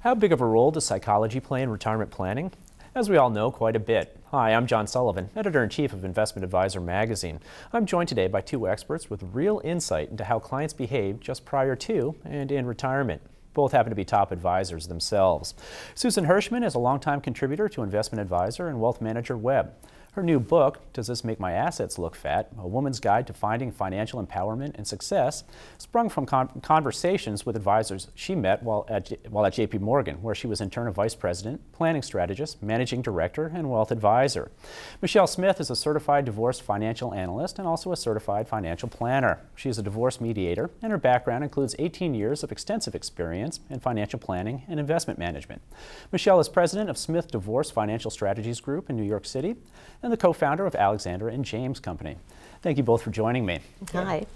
How big of a role does psychology play in retirement planning? As we all know, quite a bit. Hi, I'm John Sullivan, Editor-in-Chief of Investment Advisor magazine. I'm joined today by two experts with real insight into how clients behave just prior to and in retirement. Both happen to be top advisors themselves. Susan Hirshman is a longtime contributor to Investment Advisor and Wealth Manager Web. Her new book, Does This Make My Assets Look Fat? A Woman's Guide to Finding Financial Empowerment and Success, sprung from conversations with advisors she met while at JP Morgan, where she was in turn a vice president, planning strategist, managing director, and wealth advisor. Michelle Smith is a certified divorce financial analyst and also a certified financial planner. She is a divorce mediator, and her background includes 18 years of extensive experience in financial planning and investment management. Michelle is president of Smith Divorce Financial Strategies Group in New York City, and the co-founder of Alexander and James Company. Thank you both for joining me. Hi.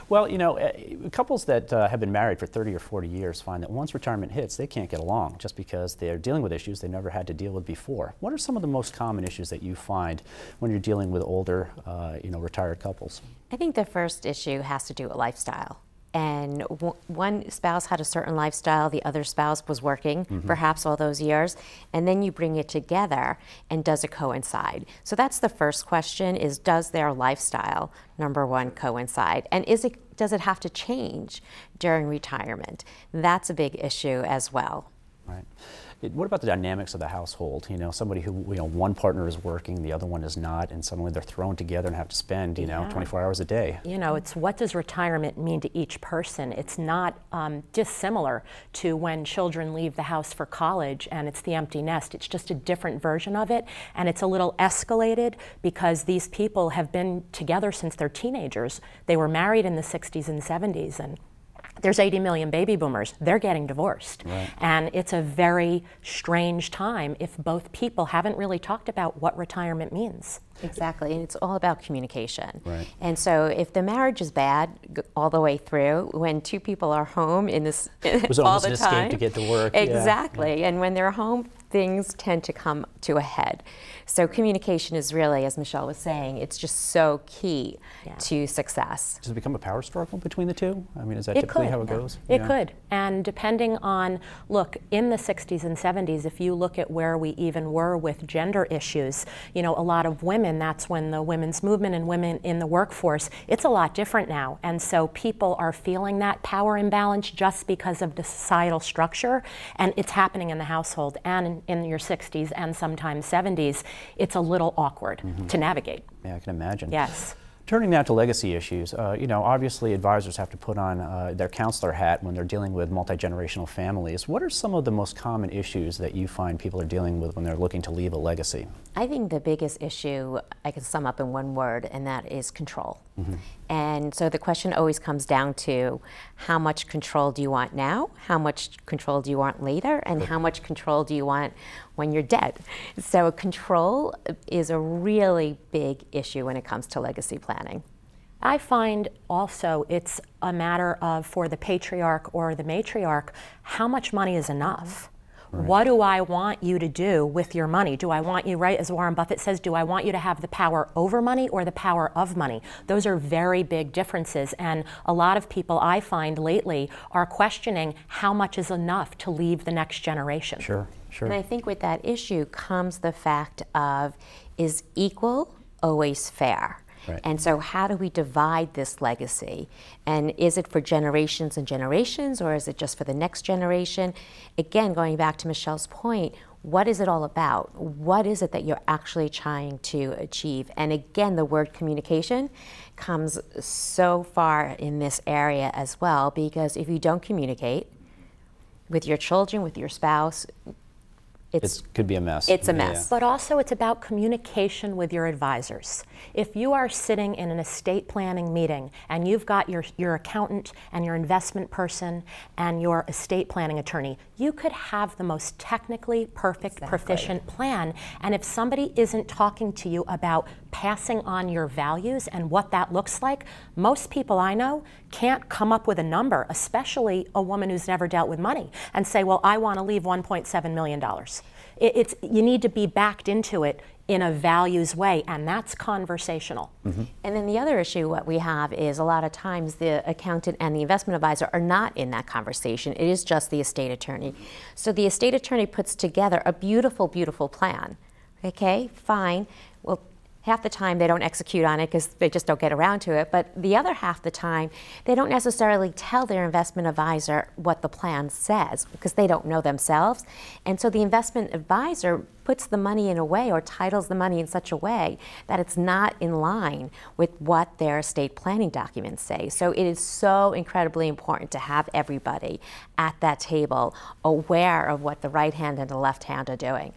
Well, you know, couples that have been married for 30 or 40 years find that once retirement hits, they can't get along just because they're dealing with issues they never had to deal with before. What are some of the most common issues that you find when you're dealing with older, retired couples? I think the first issue has to do with lifestyle. And one spouse had a certain lifestyle, the other spouse was working perhaps all those years, and then you bring it together, and does it coincide? So that's the first question, is does their lifestyle, number one, coincide? And does it have to change during retirement? That's a big issue as well. Right. What about the dynamics of the household? You know, somebody who, one partner is working, the other one is not, and suddenly they're thrown together and have to spend, 24 hours a day. You know, it's what does retirement mean to each person? It's not dissimilar to when children leave the house for college and it's the empty nest. It's just a different version of it, and it's a little escalated because these people have been together since they're teenagers. They were married in the 60s and 70s, and there's 80 million baby boomers. They're getting divorced. Right. And it's a very strange time if both people haven't really talked about what retirement means. Exactly, and it's all about communication. Right. And so if the marriage is bad all the way through, when two people are home in this it was all almost the an time, escape to get to work. Exactly, Yeah. And when they're home, things tend to come to a head. So communication is really, as Michelle was saying, it's just so key to success. Does it become a power struggle between the two? I mean, is that It typically could. how it goes? It could, and depending on, look, in the 60s and 70s, if you look at where we even were with gender issues, a lot of women, that's when the women's movement and women in the workforce, it's a lot different now. And so people are feeling that power imbalance just because of the societal structure, and it's happening in the household and in your 60s and sometimes 70s. It's a little awkward to navigate. Yeah, I can imagine. Yes. Turning now to legacy issues, obviously advisors have to put on their counselor hat when they're dealing with multi-generational families. What are some of the most common issues that you find people are dealing with when they're looking to leave a legacy? I think the biggest issue I can sum up in one word, and that is control. And so the question always comes down to how much control do you want now, how much control do you want later, and how much control do you want when you're dead? So control is a really big issue when it comes to legacy planning. I find also it's a matter of, for the patriarch or the matriarch, how much money is enough? Right. What do I want you to do with your money? Do I want you, right, as Warren Buffett says, do I want you to have the power over money or the power of money? Those are very big differences, and a lot of people I find lately are questioning how much is enough to leave the next generation. Sure, sure. And I think with that issue comes the fact of, is equal always fair? Right. And so how do we divide this legacy? And is it for generations and generations, or is it just for the next generation? Again, going back to Michelle's point, what is it all about? What is it that you're actually trying to achieve? And again, the word communication comes so far in this area as well, because if you don't communicate with your children, with your spouse, it could be a mess. It's a mess. But also it's about communication with your advisors. If you are sitting in an estate planning meeting and you've got your accountant and your investment person and your estate planning attorney, you could have the most technically perfect, proficient plan. And if somebody isn't talking to you about passing on your values and what that looks like, most people I know can't come up with a number, especially a woman who's never dealt with money, and say, well, I want to leave $1.7 million. You need to be backed into it in a values way, and that's conversational. And then the other issue what we have is a lot of times the accountant and the investment advisor are not in that conversation. It is just the estate attorney. So the estate attorney puts together a beautiful, beautiful plan. Okay, fine. Well, half the time they don't execute on it because they just don't get around to it, but the other half the time they don't necessarily tell their investment advisor what the plan says because they don't know themselves. And so the investment advisor puts the money in a way or titles the money in such a way that it's not in line with what their estate planning documents say. So it is so incredibly important to have everybody at that table aware of what the right hand and the left hand are doing.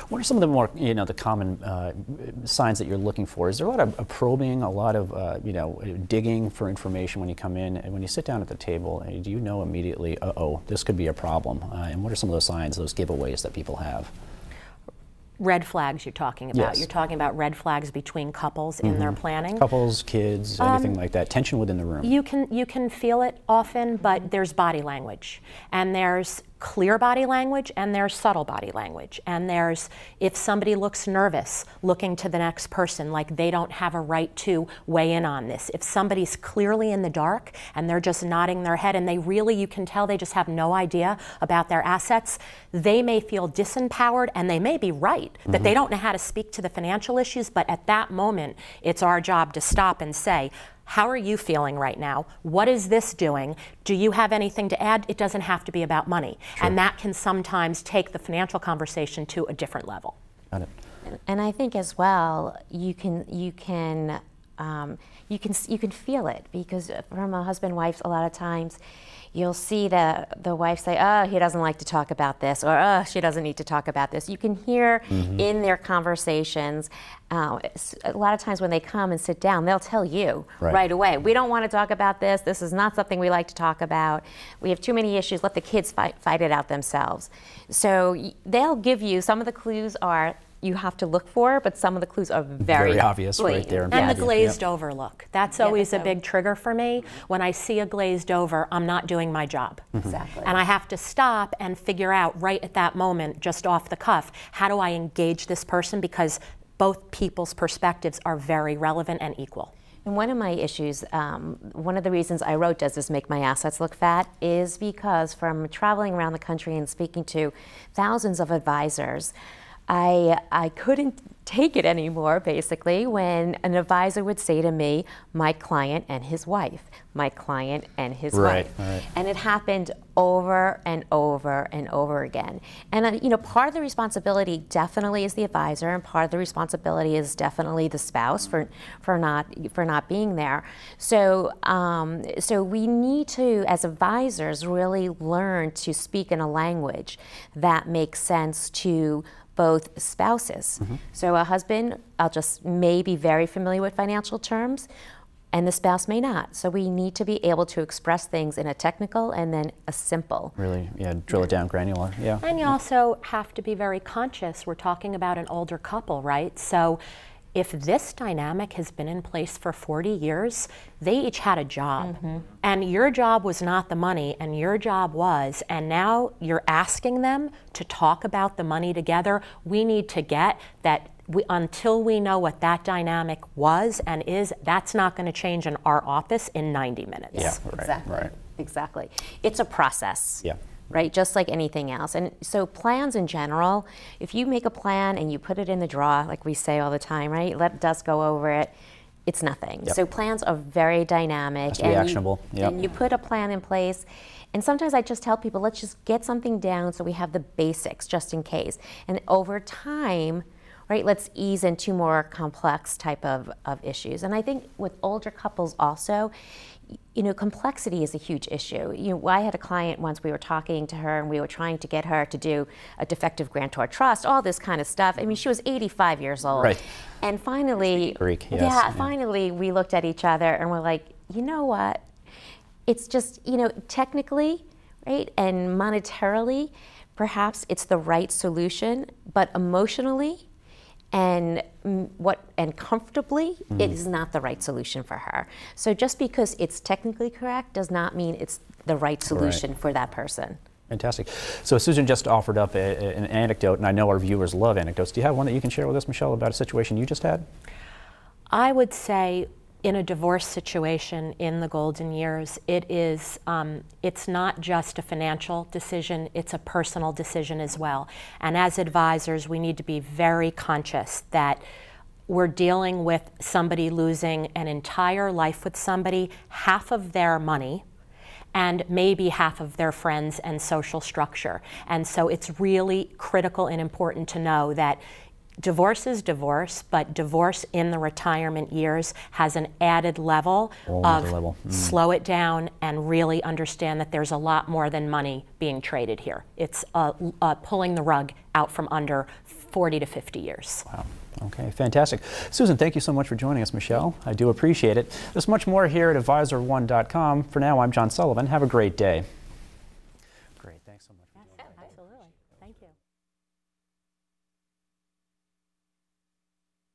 What are some of the more, the common signs that you're looking for? Is there a lot of probing, a lot of, digging for information when you come in? And when you sit down at the table, do you know immediately, uh-oh, this could be a problem? And what are some of those signs, those giveaways that people have? Red flags you're talking about. Yes. You're talking about red flags between couples in their planning. Couples, kids, anything like that. Tension within the room. You can feel it often, but there's body language. And there's clear body language and there's subtle body language. And there's, if somebody looks nervous, looking to the next person like they don't have a right to weigh in on this. If somebody's clearly in the dark and they're just nodding their head and they really, you can tell they just have no idea about their assets, they may feel disempowered and they may be right, that they don't know how to speak to the financial issues, but at that moment, it's our job to stop and say, how are you feeling right now? What is this doing? Do you have anything to add? It doesn't have to be about money. Sure. And that can sometimes take the financial conversation to a different level. Got it. And I think as well, you can feel it, because from a husband-wife, a lot of times you'll see the wife say, oh, he doesn't like to talk about this, or oh, she doesn't need to talk about this. You can hear in their conversations, a lot of times when they come and sit down, they'll tell you right away, we don't want to talk about this. This is not something we like to talk about. We have too many issues. Let the kids fight it out themselves. So they'll give you, some of the clues are, you have to look for, but some of the clues are very obvious right there. And the glazed over look. That's always a big trigger for me. When I see a glazed over, I'm not doing my job. Exactly. And I have to stop and figure out right at that moment, just off the cuff, how do I engage this person, because both people's perspectives are very relevant and equal. And one of my issues, one of the reasons I wrote Does This Make My Assets Look Fat, is because from traveling around the country and speaking to thousands of advisors, I couldn't take it anymore, basically, when an advisor would say to me, my client and his wife, my client and his wife. Right. And it happened over and over and over again. And part of the responsibility definitely is the advisor, and part of the responsibility is definitely the spouse for not being there. So so we need to, as advisors, really learn to speak in a language that makes sense to both spouses. So a husband, may be very familiar with financial terms, and the spouse may not. So we need to be able to express things in a technical and then a simple. Really, drill it down granular, And you also have to be very conscious. We're talking about an older couple, right? So if this dynamic has been in place for 40 years, they each had a job. And your job was not the money, and your job was, and now you're asking them to talk about the money together. We need to get that, until we know what that dynamic was and is, that's not going to change in our office in 90 minutes. Yeah, Exactly. It's a process. Yeah. Right, just like anything else. And so plans in general, if you make a plan and you put it in the drawer, like we say all the time, right, let dust go over it, it's nothing. So plans are very dynamic. Has to be actionable. And you put a plan in place. And sometimes I just tell people, let's just get something down so we have the basics just in case. And over time, right, let's ease into more complex type of issues. And I think with older couples also, complexity is a huge issue. I had a client once, we were talking to her and we were trying to get her to do a defective grantor trust, all this kind of stuff. I mean, she was 85 years old. Right. And finally, Greek, yes. Finally we looked at each other and we're like, you know what? It's just, technically, right, and monetarily, perhaps it's the right solution, but emotionally and comfortably, it is not the right solution for her. So just because it's technically correct does not mean it's the right solution for that person. Fantastic. So Susan just offered up an anecdote, and I know our viewers love anecdotes. Do you have one that you can share with us, Michelle, about a situation you just had? I would say in a divorce situation in the golden years, it is, it's not just a financial decision, it's a personal decision as well. And as advisors, we need to be very conscious that we're dealing with somebody losing an entire life with somebody, half of their money, and maybe half of their friends and social structure. And so it's really critical and important to know that divorce is divorce, but divorce in the retirement years has an added level of slow it down and really understand that there's a lot more than money being traded here. It's pulling the rug out from under 40 to 50 years. Wow. Okay, fantastic. Susan, thank you so much for joining us, Michelle. I do appreciate it. There's much more here at advisor1.com. For now, I'm John Sullivan. Have a great day.